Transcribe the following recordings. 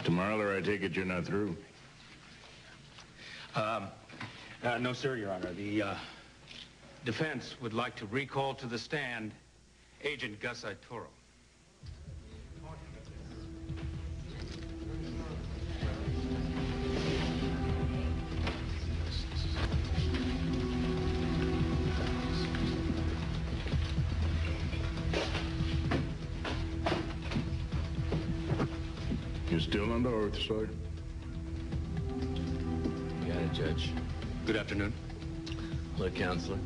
Mr. Marler, I take it you're not through? No, sir, Your Honor. The defense would like to recall to the stand Agent Gus Itoro. You're still under oath, sir. You got it, Judge. Good afternoon. Look, Counselor.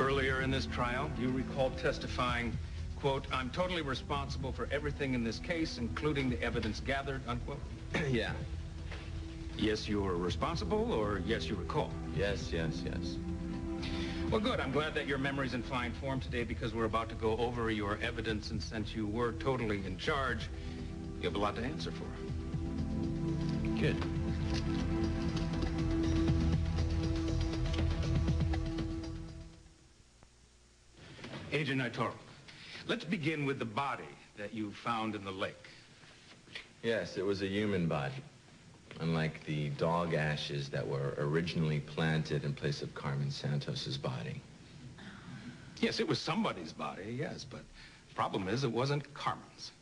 Earlier in this trial, you recall testifying, quote, "I'm totally responsible for everything in this case, including the evidence gathered," unquote. Yeah. Yes, you were responsible, or yes, you recall? Yes, yes, yes. Well, good. I'm glad that your memory's in fine form today because we're about to go over your evidence, and since you were totally in charge, you have a lot to answer for. Good. Agent Itoro, let's begin with the body that you found in the lake. Yes, it was a human body. Unlike the dog ashes that were originally planted in place of Carmen Santos's body. Yes, it was somebody's body, yes, but the problem is it wasn't Carmen's.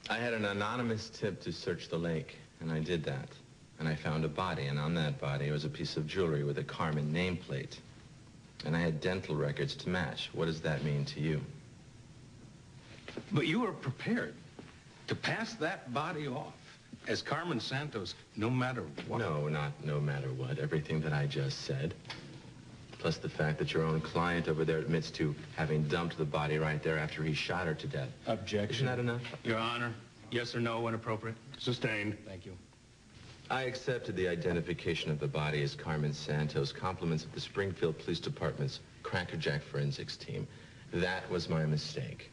I had an anonymous tip to search the lake, and I did that. And I found a body, and on that body was a piece of jewelry with a Carmen nameplate. And I had dental records to match. What does that mean to you? But you were prepared to pass that body off as Carmen Santos no matter what. No, not no matter what. Everything that I just said. Plus the fact that your own client over there admits to having dumped the body right there after he shot her to death. Objection. Isn't that enough? Your Honor, yes or no when appropriate? Sustained. Thank you. I accepted the identification of the body as Carmen Santos, compliments of the Springfield Police Department's Crackerjack Forensics team. That was my mistake.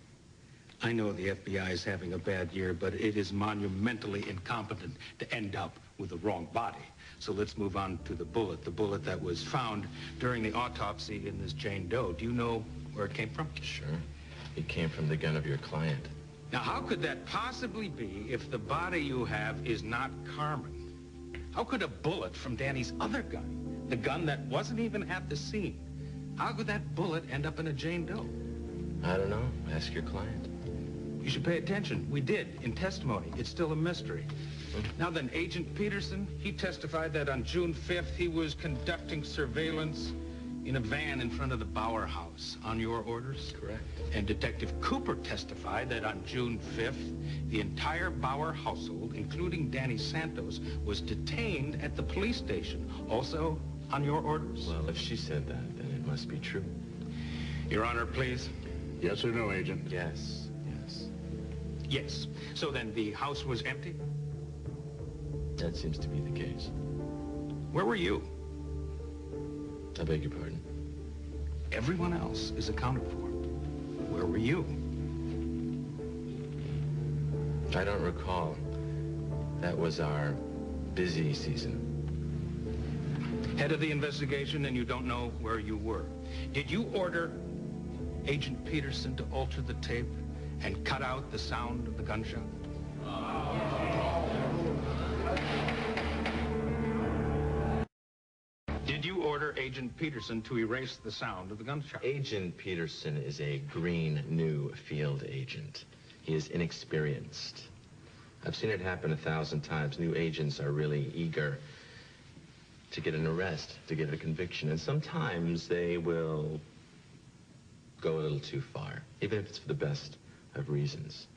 I know the FBI is having a bad year, but it is monumentally incompetent to end up with the wrong body. So let's move on to the bullet that was found during the autopsy in this Jane Doe. Do you know where it came from? Sure. It came from the gun of your client. Now, how could that possibly be if the body you have is not Carmen? How could a bullet from Danny's other gun, the gun that wasn't even at the scene, how could that bullet end up in a Jane Doe? I don't know. Ask your client. You should pay attention. We did, in testimony. It's still a mystery. Now then, Agent Peterson, he testified that on June 5th, he was conducting surveillance in a van in front of the Bauer house, on your orders? Correct. And Detective Cooper testified that on June 5th, the entire Bauer household, including Danny Santos, was detained at the police station, also on your orders? Well, if she said that, then it must be true. Your Honor, please. Yes or no, Agent? Yes, yes. Yes. So then the house was empty? That seems to be the case. Where were you? I beg your pardon? Everyone else is accounted for. Where were you? I don't recall. That was our busy season. Head of the investigation, and you don't know where you were. Did you order Agent Peterson to alter the tape and cut out the sound of the gunshot? Did you order Agent Peterson to erase the sound of the gunshot? Agent Peterson is a green, new field agent. He is inexperienced. I've seen it happen 1,000 times. New agents are really eager to get an arrest, to get a conviction, and sometimes they will go a little too far, even if it's for the best of reasons.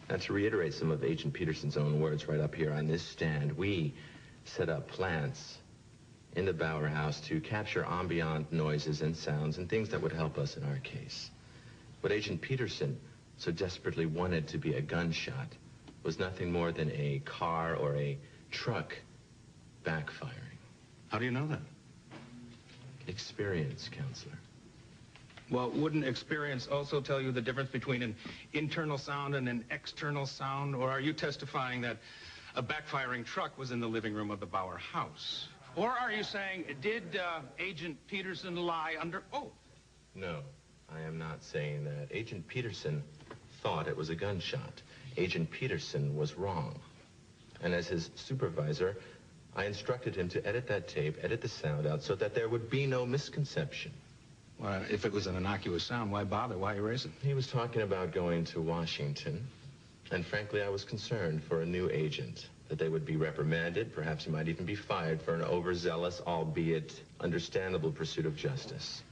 Now, to reiterate some of Agent Peterson's own words right up here on this stand, we set up plants in the Bauer house to capture ambient noises and sounds and things that would help us in our case. What Agent Peterson so desperately wanted to be a gunshot was nothing more than a car or a truck backfiring. How do you know that? Experience, Counselor. Well, wouldn't experience also tell you the difference between an internal sound and an external sound? Or are you testifying that a backfiring truck was in the living room of the Bauer house? Or are you saying, did Agent Peterson lie under oath? No, I am not saying that. Agent Peterson thought it was a gunshot. Agent Peterson was wrong. And as his supervisor, I instructed him to edit that tape, edit the sound out, so that there would be no misconception. Well, if it was an innocuous sound, why bother? Why erase it? He was talking about going to Washington, and frankly, I was concerned for a new agent, that they would be reprimanded, perhaps he might even be fired for an overzealous, albeit understandable pursuit of justice.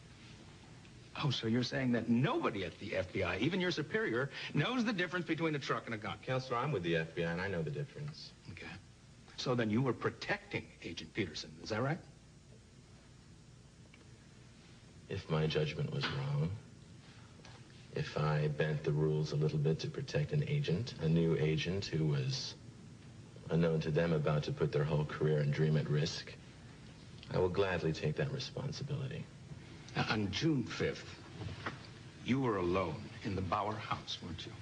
Oh, so you're saying that nobody at the FBI, even your superior, knows the difference between a truck and a gun? Counselor, I'm with the FBI, and I know the difference. Okay. So then you were protecting Agent Peterson, is that right? If my judgment was wrong, if I bent the rules a little bit to protect an agent, a new agent who was unknown to them about to put their whole career and dream at risk, I will gladly take that responsibility. Now, on June 5th, you were alone in the Bauer house, weren't you?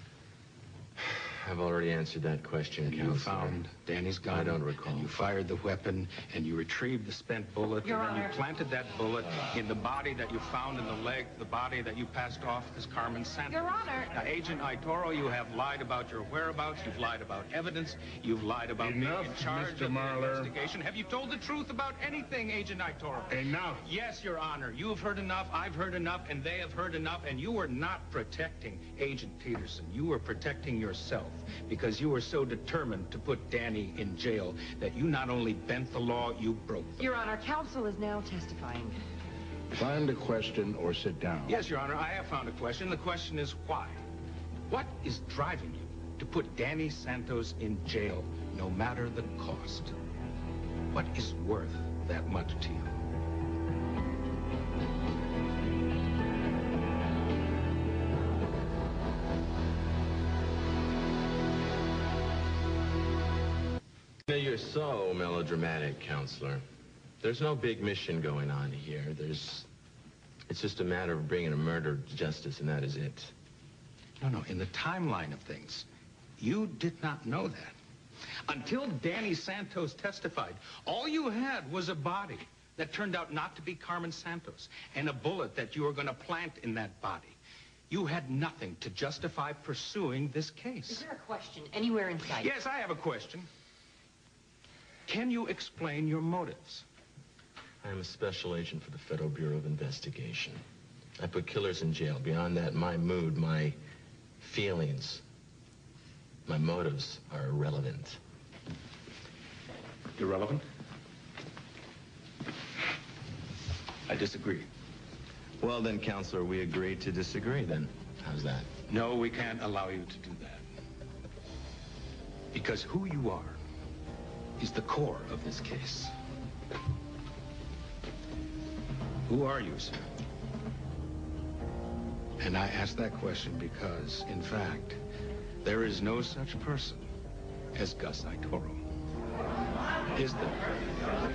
I've already answered that question, Counselor. You found Danny's gun. I don't recall. And you fired the weapon, and you retrieved the spent bullet. Your and then Honor. you planted that bullet in the body that you found in the leg, the body that you passed off as Carmen Santos. Your Honor. Now, Agent Itoro, you have lied about your whereabouts. You've lied about evidence. You've lied about Enough, being in charge Mr. of the Marler. investigation. Have you told the truth about anything, Agent Itoro? Enough. Yes, Your Honor. You have heard enough, I've heard enough, and they have heard enough, and you were not protecting Agent Peterson. You were protecting yourself because you were so determined to put Danny in jail that you not only bent the law, you broke the Your Honor, counsel is now testifying. Find a question or sit down. Yes, Your Honor, I have found a question. The question is why? What is driving you to put Danny Santos in jail, no matter the cost? What is worth that much to you? You're so melodramatic, Counselor. There's no big mission going on here. It's just a matter of bringing a murder to justice, and that is it. No, in the timeline of things, you did not know that. Until Danny Santos testified, all you had was a body that turned out not to be Carmen Santos and a bullet that you were going to plant in that body. You had nothing to justify pursuing this case. Is there a question anywhere in sight? Yes, I have a question. Can you explain your motives? I am a special agent for the Federal Bureau of Investigation. I put killers in jail. Beyond that, my mood, my feelings, my motives are irrelevant. Irrelevant? I disagree. Well, then, Counselor, we agree to disagree, then. How's that? No, we can't allow you to do that. Because who you are is the core of this case. Who are you, sir? And I ask that question because, in fact, there is no such person as Gus Itoro. Is there?